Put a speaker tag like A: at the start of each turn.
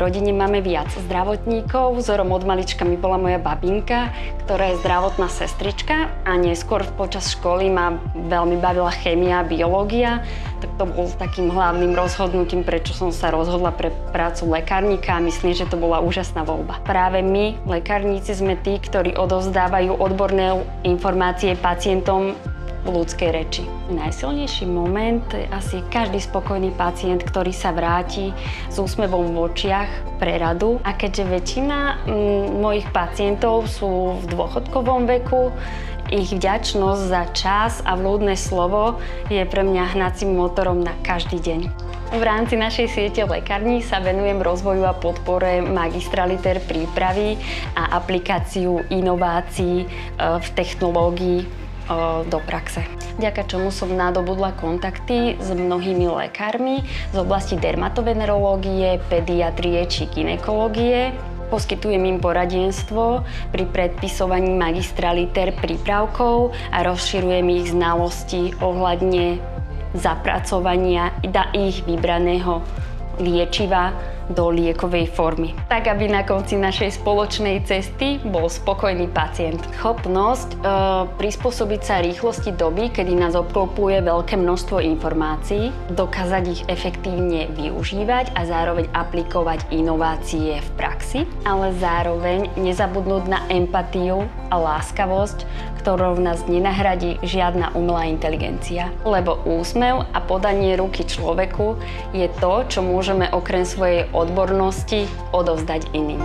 A: rodine máme viac zdravotníkov. Vzorom od malička mi bola moja babinka, ktorá je zdravotná sestrička a neskôr počas školy ma veľmi bavila chémia a biológia. Tak to bol takým hlavným rozhodnutím, prečo som sa rozhodla pre prácu lekárnika a myslím, že to bola úžasná voľba. Práve my, lekárnici, sme tí, ktorí odovzdávajú odborné informácie pacientom v ľudskej reči. Najsilnejší moment je asi každý spokojný pacient, ktorý sa vráti s úsmevom v očiach pre radu. A keďže väčšina mojich pacientov sú v dôchodkovom veku, ich vďačnosť za čas a vľúdne slovo je pre mňa hnacím motorom na každý deň. V rámci našej siete lekární sa venujem rozvoju a podpore magistraliter prípravy a aplikáciu inovácií v technológii do praxe. Vďaka čomu som nadobudla kontakty s mnohými lekármi z oblasti dermatovenerológie, pediatrie či gynekológie. Poskytujem im poradenstvo pri predpisovaní magistraliter prípravkov a rozširujem ich znalosti ohľadne zapracovania ich vybraného liečiva do liekovej formy. Tak, aby na konci našej spoločnej cesty bol spokojný pacient. Schopnosť prispôsobiť sa rýchlosti doby, kedy nás obklopuje veľké množstvo informácií, dokázať ich efektívne využívať a zároveň aplikovať inovácie v praxi, ale zároveň nezabudnúť na empatiu a láskavosť, ktorou nás nenahradí žiadna umelá inteligencia. Lebo úsmev a podanie ruky človeku je to, čo môžeme okrem svojej odbornosti odovzdať iným.